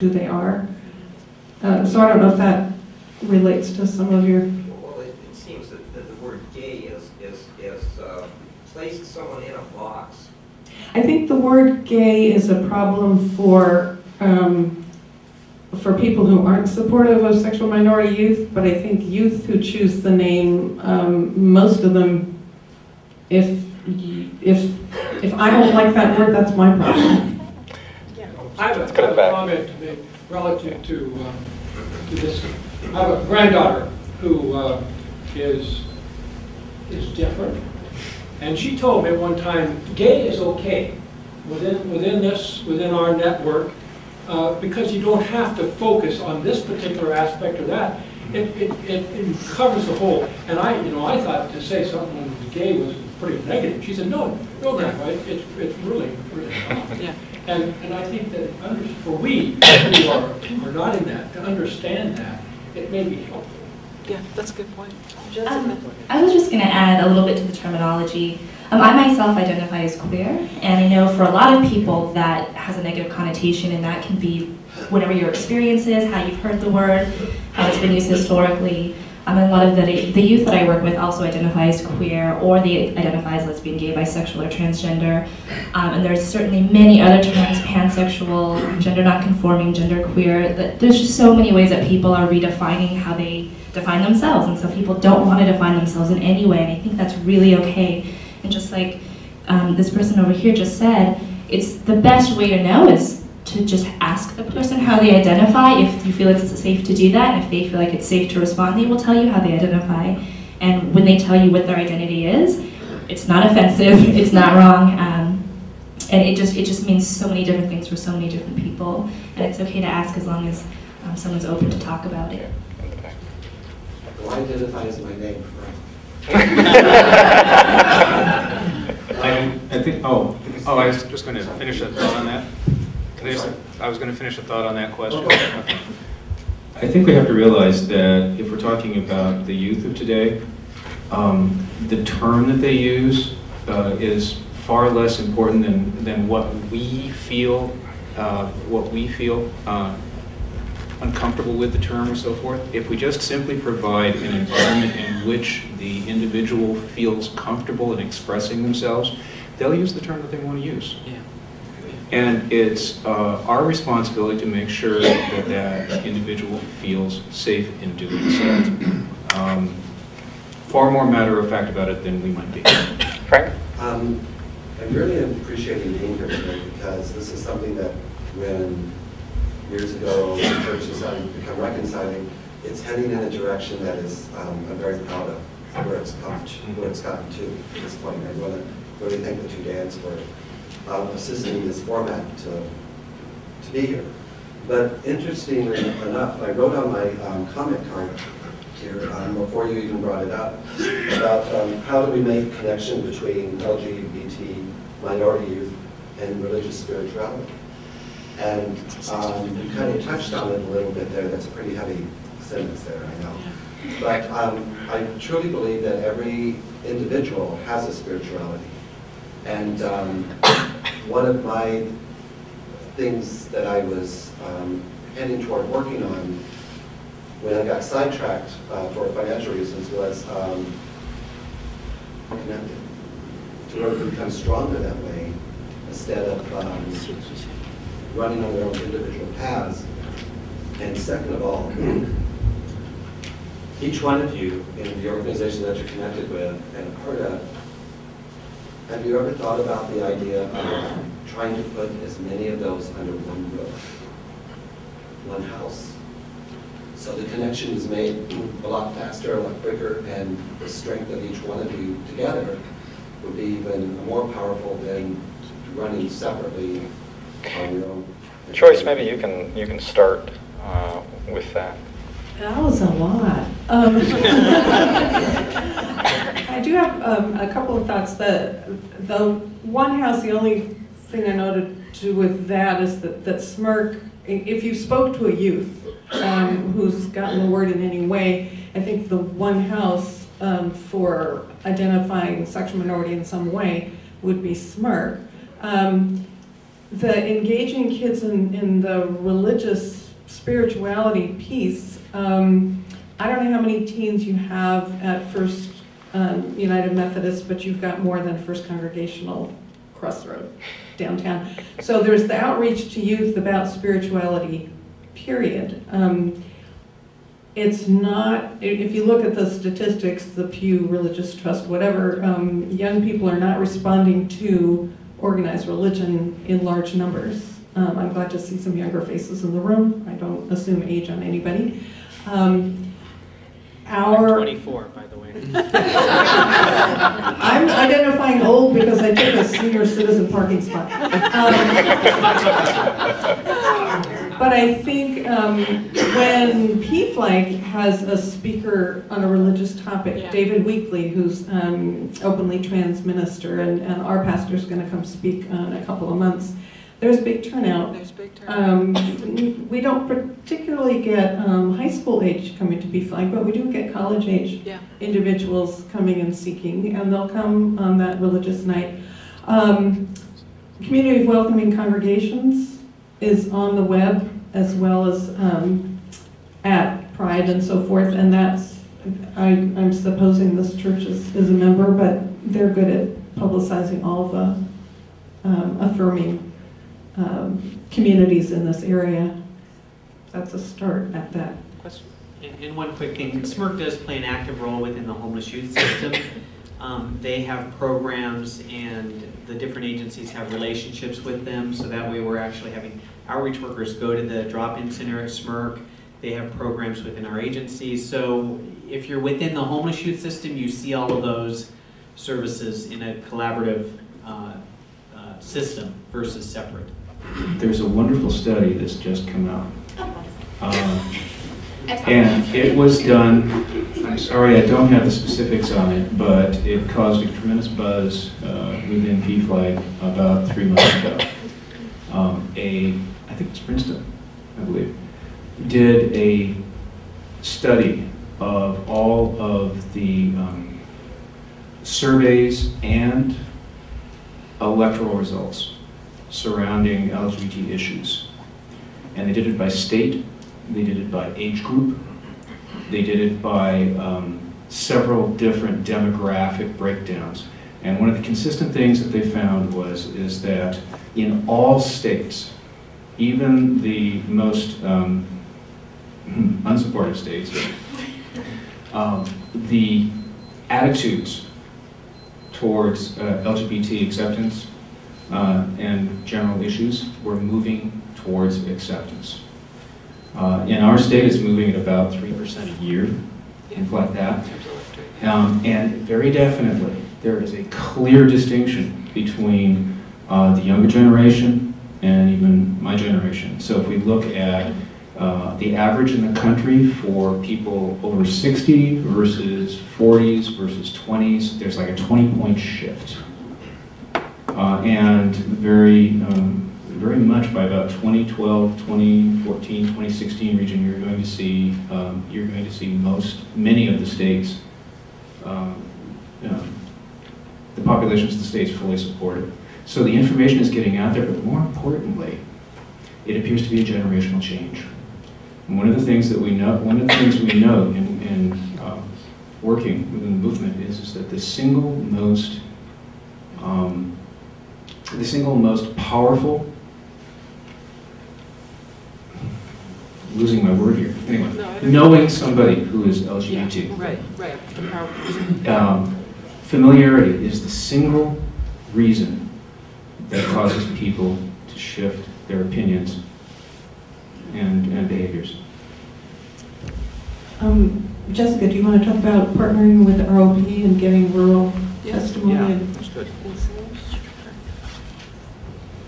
who they are. So I don't know if that relates to some of your... Well, it seems that the word gay places someone in a box. I think the word gay is a problem for people who aren't supportive of sexual minority youth, but I think youth who choose the name, most of them, if I don't like that word, that's my problem. I have a comment to make relative to this. I have a granddaughter who is different, and she told me at one time, gay is okay within our network because you don't have to focus on this particular aspect or that. It covers the whole. And I thought to say something when gay was pretty negative. She said, no, Grandpa, it's really not. Yeah. And I think that for we who are not in that, to understand that, it may be helpful. Yeah, that's a good point. I was just going to add a little bit to the terminology. I myself identify as queer, and I know for a lot of people that has a negative connotation, and that can be whatever your experience is, how you've heard the word, how it's been used historically. A lot of the youth that I work with also identify as queer, or they identify as lesbian, gay, bisexual, or transgender. And there's certainly many other terms, pansexual, gender nonconforming, gender queer. There's just so many ways that people are redefining how they define themselves, and so people don't want to define themselves in any way, and I think that's really okay. And just like this person over here just said, it's the best way to know is to just ask the person how they identify. If you feel it's safe to do that, and if they feel like it's safe to respond, they will tell you how they identify. And when they tell you what their identity is, it's not offensive, it's not wrong, and it just means so many different things for so many different people. And it's okay to ask as long as someone's open to talk about it. Well, I identify as my name, right? I think, I was just going to finish a thought on that. I was going to finish a thought on that question. Okay. I think we have to realize that if we're talking about the youth of today, the term that they use is far less important than what we feel uncomfortable with the term or so forth. If we just simply provide an environment in which the individual feels comfortable in expressing themselves, they'll use the term that they want to use. Yeah. And it's our responsibility to make sure that that individual feels safe in doing so. Far more matter of fact about it than we might be. Frank? I really appreciate you being here today, because this is something that when years ago the church decided to become reconciling, it's heading in a direction that is I'm very proud of where it's gotten to at this point. I want to really thank the two dads for assisting this format to be here. But interestingly enough, I wrote on my comment card here before you even brought it up about how do we make connection between LGBT minority youth and religious spirituality. And you kind of touched on it a little bit there. That's a pretty heavy sentence there, I know. But I truly believe that every individual has a spirituality. And one of my things that I was heading toward working on when I got sidetracked for financial reasons was connected, to where we become stronger that way instead of running on their own individual paths. And second of all, each one of you in the organization that you're connected with and a part of, have you ever thought about the idea of trying to put as many of those under one roof, one house? So the connection is made a lot faster, a lot quicker, and the strength of each one of you together would be even more powerful than running separately on your own. Joyce, maybe you can start with that. That was a lot. I do have a couple of thoughts. The one house, the only thing I noted to with that is that SMRC, if you spoke to a youth who's gotten the word in any way, I think the one house for identifying sexual minority in some way would be SMRC. the engaging kids in the religious spirituality piece, I don't know how many teens you have at First United Methodist, but you've got more than First Congregational Crossroad downtown. So there's the outreach to youth about spirituality, period. It's not, if you look at the statistics, the Pew Religious Trust, whatever, young people are not responding to organized religion in large numbers. I'm glad to see some younger faces in the room. I don't assume age on anybody. I'm 24, by the way. I'm identifying old because I took a senior citizen parking spot. But I think when PFLAG has a speaker on a religious topic, Yeah. David Weekley, who's openly trans minister, and our pastor's going to come speak in a couple of months, there's a big turnout. There's big turnout. We don't particularly get high school age coming to PFLAG, but we do get college age Yeah. individuals coming and seeking, and they'll come on that religious night. Community of Welcoming Congregations is on the web, as well as at Pride and so forth, and that's, I'm supposing this church is a member, but they're good at publicizing all the affirming communities in this area. That's a start at that. Question. And one quick thing, SMRC does play an active role within the homeless youth system. They have programs, and the different agencies have relationships with them, so that way we're actually having outreach workers go to the drop-in center at SMRC. They have programs within our agencies, so if you're within the homeless youth system, you see all of those services in a collaborative system versus separate. There's a wonderful study that's just come out. And it was done, I'm sorry I don't have the specifics on it, but it caused a tremendous buzz within PFLAG about 3 months ago. I think it's Princeton, I believe, did a study of all of the surveys and electoral results surrounding LGBT issues. And they did it by state, they did it by age group, they did it by several different demographic breakdowns. And one of the consistent things that they found is that in all states, even the most unsupportive states, the attitudes towards LGBT acceptance and general issues were moving towards acceptance. In our state, it's moving at about 3% a year, things like that. And very definitely, there is a clear distinction between the younger generation and even my generation. So if we look at the average in the country for people over 60 versus 40s versus 20s, there's like a 20-point shift. And very much by about 2012, 2014, 2016 region, you're going to see many of the states, the populations of the states fully supported. So the information is getting out there, but more importantly, it appears to be a generational change. And one of the things we know in working within the movement is that the single most powerful, losing my word here, anyway, knowing somebody who is LGBT. Yeah, right. Familiarity is the single reason that causes people to shift their opinions and behaviors. Jessica, do you want to talk about partnering with ROP and getting rural testimony? Yeah, that's good.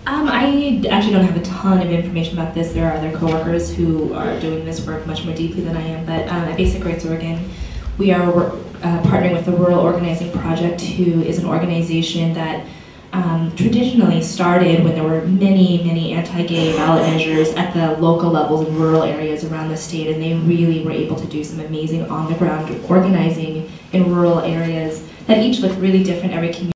I actually don't have a ton of information about this. There are other coworkers who are doing this work much more deeply than I am. But at Basic Rights Oregon, we are partnering with the Rural Organizing Project, who is an organization that traditionally started when there were many anti-gay ballot measures at the local levels in rural areas around the state, and they really were able to do some amazing on-the-ground organizing in rural areas that each looked really different. Every community